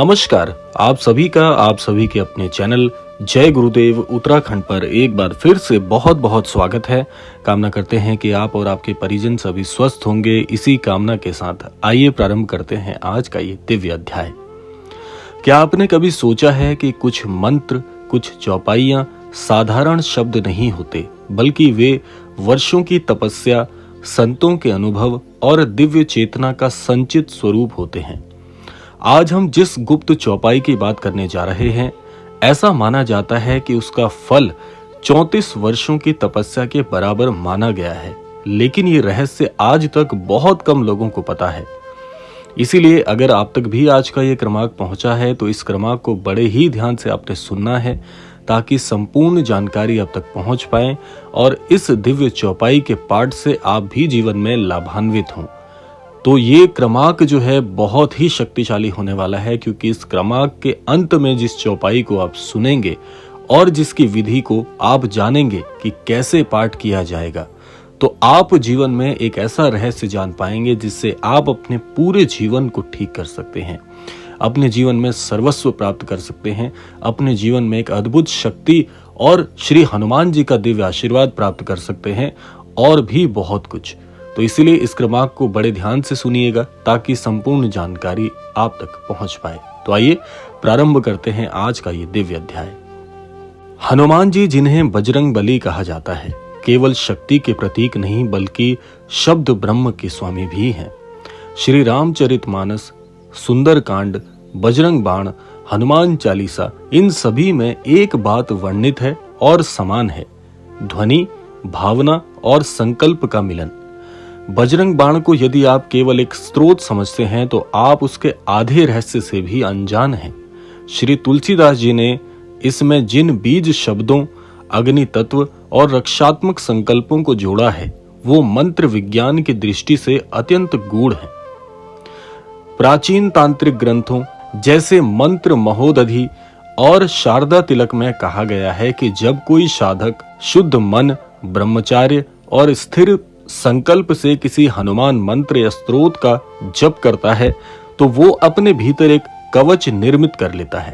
नमस्कार। आप सभी के अपने चैनल जय गुरुदेव उत्तराखंड पर एक बार फिर से बहुत बहुत स्वागत है। कामना करते हैं कि आप और आपके परिजन सभी स्वस्थ होंगे। इसी कामना के साथ आइए प्रारंभ करते हैं आज का ये दिव्य अध्याय। क्या आपने कभी सोचा है कि कुछ मंत्र, कुछ चौपाइयां साधारण शब्द नहीं होते, बल्कि वे वर्षों की तपस्या, संतों के अनुभव और दिव्य चेतना का संचित स्वरूप होते हैं। आज हम जिस गुप्त चौपाई की बात करने जा रहे हैं, ऐसा माना जाता है कि उसका फल 34 वर्षों की तपस्या के बराबर माना गया है, लेकिन ये रहस्य आज तक बहुत कम लोगों को पता है। इसीलिए अगर आप तक भी आज का ये क्रमांक पहुंचा है तो इस क्रमांक को बड़े ही ध्यान से आपने सुनना है, ताकि संपूर्ण जानकारी आप तक पहुंच पाए और इस दिव्य चौपाई के पाठ से आप भी जीवन में लाभान्वित हों। तो ये क्रमांक जो है बहुत ही शक्तिशाली होने वाला है, क्योंकि इस क्रमांक के अंत में जिस चौपाई को आप सुनेंगे और जिसकी विधि को आप जानेंगे कि कैसे पाठ किया जाएगा, तो आप जीवन में एक ऐसा रहस्य जान पाएंगे जिससे आप अपने पूरे जीवन को ठीक कर सकते हैं, अपने जीवन में सर्वस्व प्राप्त कर सकते हैं, अपने जीवन में एक अद्भुत शक्ति और श्री हनुमान जी का दिव्य आशीर्वाद प्राप्त कर सकते हैं और भी बहुत कुछ। तो इसीलिए इस क्रमांक को बड़े ध्यान से सुनिएगा, ताकि संपूर्ण जानकारी आप तक पहुंच पाए। तो आइए प्रारंभ करते हैं आज का ये दिव्य अध्याय। हनुमान जी, जिन्हें बजरंग बली कहा जाता है, केवल शक्ति के प्रतीक नहीं बल्कि शब्द ब्रह्म के स्वामी भी हैं। श्री रामचरितमानस, सुंदरकांड, बजरंग बाण, हनुमान चालीसा, इन सभी में एक बात वर्णित है और समान है: ध्वनि, भावना और संकल्प का मिलन। बजरंग बाण को यदि आप केवल एक स्रोत समझते हैं तो आप उसके आधे रहस्य से भी अनजान हैं। श्री तुलसीदास जी ने इसमें जिन बीज शब्दों, अग्नि तत्व और रक्षात्मक संकल्पों को जोड़ा है, वो मंत्र विज्ञान की दृष्टि से अत्यंत गूढ़ है। प्राचीन तांत्रिक ग्रंथों जैसे मंत्र महोदधि और शारदा तिलक में कहा गया है कि जब कोई साधक शुद्ध मन, ब्रह्मचार्य और स्थिर संकल्प से किसी हनुमान मंत्र या स्तोत्र का जप करता है, तो वो अपने भीतर एक कवच निर्मित कर लेता है।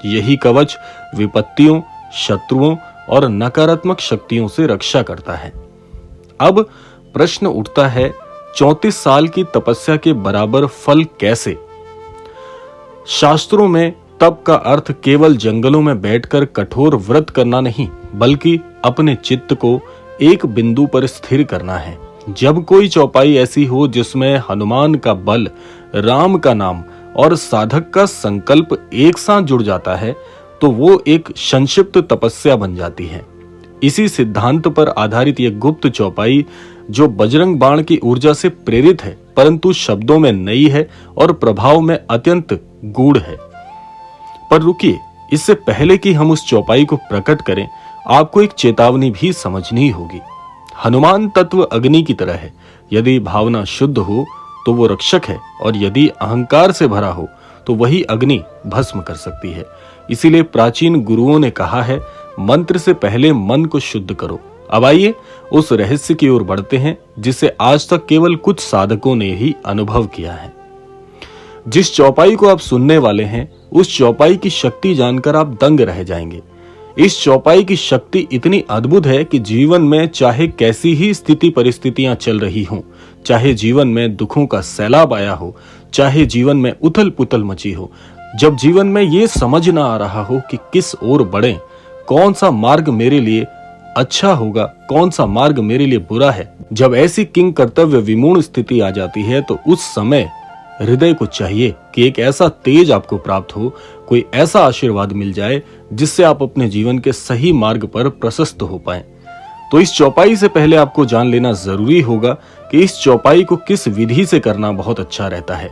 यही कवच विपत्तियों, शत्रुओं और नकारात्मक शक्तियों से रक्षा करता है। अब प्रश्न उठता है, 34 साल की तपस्या के बराबर फल कैसे? शास्त्रों में तप का अर्थ केवल जंगलों में बैठकर कठोर व्रत करना नहीं, बल्कि अपने चित्त को एक बिंदु पर स्थिर करना है। जब कोई चौपाई ऐसी हो जिसमें हनुमान का बल, राम का नाम और साधक का संकल्प एक साथ जुड़ जाता है, तो वो एक संक्षिप्त तपस्या बन जाती है। इसी सिद्धांत पर आधारित यह गुप्त चौपाई, जो बजरंग बाण की ऊर्जा से प्रेरित है, परंतु शब्दों में नई है और प्रभाव में अत्यंत गूढ़ है। पर रुकिए, इससे पहले कि हम उस चौपाई को प्रकट करें, आपको एक चेतावनी भी समझनी होगी। हनुमान तत्व अग्नि की तरह है। यदि भावना शुद्ध हो तो वो रक्षक है, और यदि अहंकार से भरा हो तो वही अग्नि भस्म कर सकती है। इसीलिए प्राचीन गुरुओं ने कहा है, मंत्र से पहले मन को शुद्ध करो। अब आइए उस रहस्य की ओर बढ़ते हैं जिसे आज तक केवल कुछ साधकों ने ही अनुभव किया है। जिस चौपाई को आप सुनने वाले हैं, उस चौपाई की शक्ति जानकर आप दंग रह जाएंगे। इस चौपाई की शक्ति इतनी अद्भुत है कि जीवन में चाहे कैसी ही स्थिति परिस्थितियां चल रही हों, चाहे जीवन में दुखों का सैलाब आया हो, चाहे जीवन में उथल पुथल मची हो, जब जीवन में ये समझ ना आ रहा हो कि किस ओर बढ़े, कौन सा मार्ग मेरे लिए अच्छा होगा, कौन सा मार्ग मेरे लिए बुरा है, जब ऐसी किंग कर्तव्य विमूढ़ स्थिति आ जाती है, तो उस समय हृदय को चाहिए कि एक ऐसा तेज आपको प्राप्त हो, कोई ऐसा आशीर्वाद मिल जाए जिससे आप अपने जीवन के सही मार्ग पर प्रशस्त हो पाएं। तो इस चौपाई से पहले आपको जान लेना जरूरी होगा कि इस चौपाई को किस विधि से करना बहुत अच्छा रहता है।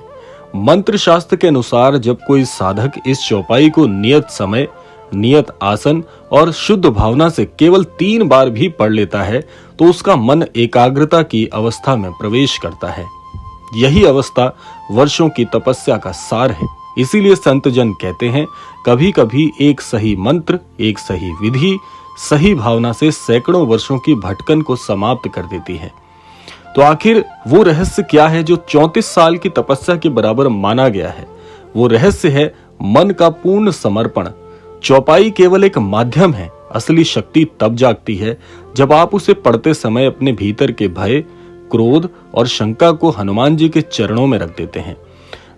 मंत्र शास्त्र के अनुसार जब कोई साधक इस चौपाई को नियत समय, नियत आसन और शुद्ध भावना से केवल 3 बार भी पढ़ लेता है, तो उसका मन एकाग्रता की अवस्था में प्रवेश करता है। यही अवस्था वर्षों की तपस्या का सार है। इसीलिए संत जन कहते हैं, कभी कभी एक सही मंत्र, एक सही विधि, सही भावना से सैकड़ों वर्षों की भटकन को समाप्त कर देती है। तो आखिर वो रहस्य क्या है जो 34 साल की तपस्या के बराबर माना गया है? वो रहस्य है मन का पूर्ण समर्पण। चौपाई केवल एक माध्यम है, असली शक्ति तब जागती है जब आप उसे पढ़ते समय अपने भीतर के भय, क्रोध और शंका को हनुमान जी के चरणों में रख देते हैं।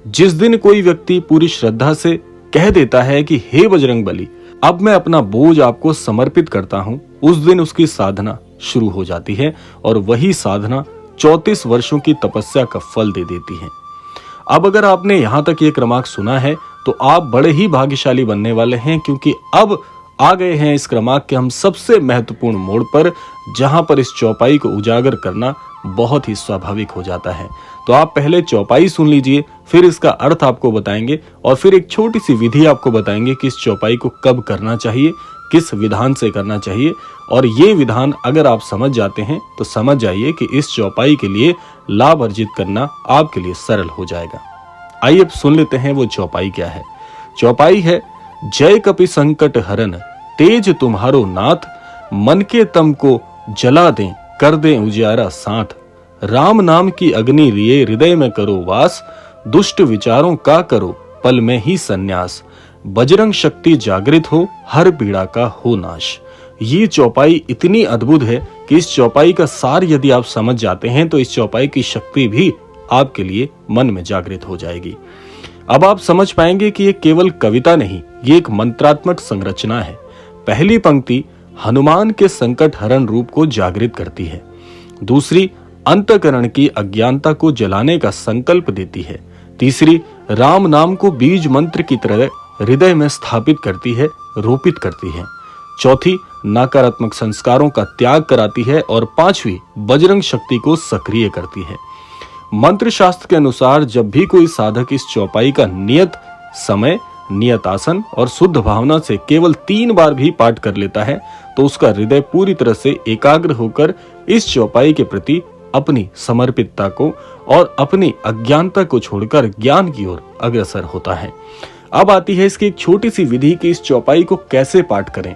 जिस दिन कोई व्यक्ति पूरी श्रद्धा से कह देता है कि हे बजरंगबली, अब मैं अपना बोझ आपको समर्पित करता हूं, उस दिन उसकी साधना शुरू हो जाती है और वही साधना 34 वर्षों की तपस्या का फल दे देती है। अब अगर आपने यहां तक ये क्रमांक सुना है तो आप बड़े ही भाग्यशाली बनने वाले हैं, क्योंकि अब आ गए हैं इस क्रमांक के हम सबसे महत्वपूर्ण मोड़ पर, जहां पर इस चौपाई को उजागर करना बहुत ही स्वाभाविक हो जाता है। तो आप पहले चौपाई सुन लीजिए, फिर इसका अर्थ आपको बताएंगे और फिर एक छोटी सी विधि आपको बताएंगे कि इस चौपाई को कब करना चाहिए, किस विधान से करना चाहिए। और ये विधान अगर आप समझ जाते हैं तो समझ जाइए कि इस चौपाई के लिए लाभ अर्जित करना आपके लिए सरल हो जाएगा। आइए अब सुन लेते हैं वो चौपाई क्या है। चौपाई है, जय कपि संकट हरन, तेज तुम्हारो नाथ, मन के तम को जला दें, कर दें उजियारा साथ, राम नाम की अग्नि लिए हृदय में करो वास, दुष्ट विचारों का करो पल में ही संन्यास, बजरंग शक्ति जागृत हो, हर पीड़ा का हो नाश। ये चौपाई इतनी अद्भुत है कि इस चौपाई का सार यदि आप समझ जाते हैं तो इस चौपाई की शक्ति भी आपके लिए मन में जागृत हो जाएगी। अब आप समझ पाएंगे कि ये केवल कविता नहीं, ये एक मंत्रात्मक संरचना है। पहली पंक्ति हनुमान के संकट हरण रूप को जागृत करती है। दूसरी अंतःकरण की अज्ञानता को जलाने का संकल्प देती है। तीसरी राम नाम को बीज मंत्र की तरह हृदय में स्थापित करती है, रोपित करती है। चौथी नकारात्मक संस्कारों का त्याग कराती है और पांचवी बजरंग शक्ति को सक्रिय करती है। मंत्र शास्त्र के अनुसार जब भी कोई साधक इस चौपाई का नियत समय, नियत आसन और शुद्ध भावना से केवल 3 बार भी पाठ कर लेता है तो उसका हृदय पूरी तरह से एकाग्र होकर इस चौपाई के प्रति अपनी समर्पितता को और अपनी अज्ञानता को छोड़कर ज्ञान की ओर अग्रसर होता है। अब आती है इसकी एक छोटी सी विधि कि इस चौपाई को कैसे पाठ करें।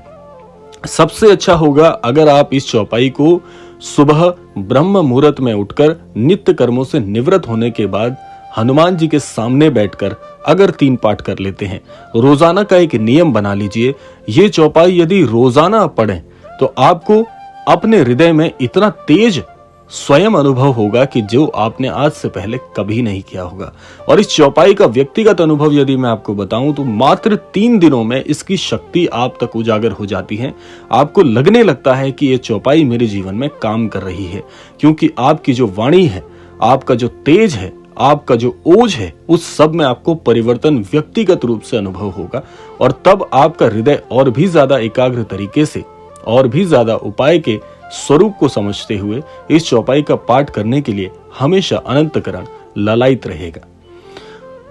सबसे अच्छा होगा अगर आप इस चौपाई को सुबह ब्रह्म मुहूर्त में उठकर नित्य कर्मों से निवृत्त होने के बाद हनुमान जी के सामने बैठकर अगर 3 पाठ कर लेते हैं। रोजाना का एक नियम बना लीजिए, ये चौपाई यदि रोजाना पढ़ें तो आपको अपने हृदय में इतना तेज स्वयं अनुभव होगा कि जो आपने आज से पहले कभी नहीं किया होगा। और इस चौपाई का व्यक्तिगत अनुभव यदि मैं आपको बताऊं तो मात्र 3 दिनों में इसकी शक्ति आप तक उजागर हो जाती है। आपको लगने लगता है कि ये चौपाई मेरे जीवन में काम कर रही है, क्योंकि आपकी जो वाणी है, आपका जो तेज है, आपका जो ओज है, उस सब में आपको परिवर्तन व्यक्तिगत रूप से अनुभव होगा। और तब आपका हृदय और भी ज्यादा एकाग्र तरीके से और भी ज्यादा उपाय के स्वरूप को समझते हुए इस चौपाई का पाठ करने के लिए हमेशा अनंतकरण ललायित रहेगा।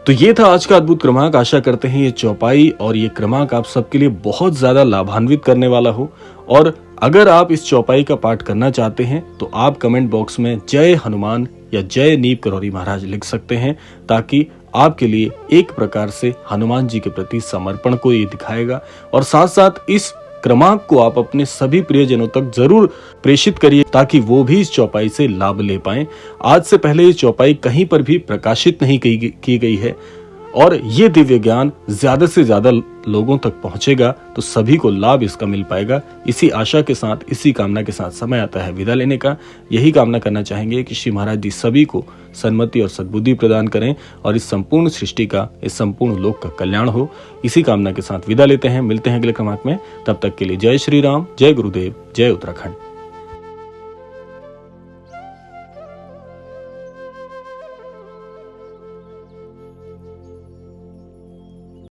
तो ये था आज का अद्भुत क्रमांक। आशा करते हैं ये चौपाई और ये क्रमांक आप सबके लिए बहुत ज्यादा लाभान्वित करने वाला हो। और अगर आप इस चौपाई का पाठ करना चाहते हैं तो आप कमेंट बॉक्स में जय हनुमान या जय नीप करौरी महाराज लिख सकते हैं, ताकि आपके लिए एक प्रकार से हनुमान जी के प्रति समर्पण को ये दिखाएगा। और साथ साथ इस क्रमांक को आप अपने सभी प्रियजनों तक जरूर प्रेषित करिए, ताकि वो भी इस चौपाई से लाभ ले पाएं। आज से पहले ये चौपाई कहीं पर भी प्रकाशित नहीं की गई है और ये दिव्य ज्ञान ज्यादा से ज्यादा लोगों तक पहुंचेगा तो सभी को लाभ इसका मिल पाएगा। इसी आशा के साथ, इसी कामना के साथ समय आता है विदा लेने का। यही कामना करना चाहेंगे कि श्री महाराज जी सभी को सन्मति और सद्बुद्धि प्रदान करें और इस संपूर्ण सृष्टि का, इस संपूर्ण लोक का कल्याण हो। इसी कामना के साथ विदा लेते हैं, मिलते हैं अगले क्रमांक में। तब तक के लिए जय श्री राम, जय गुरुदेव, जय उत्तराखंड।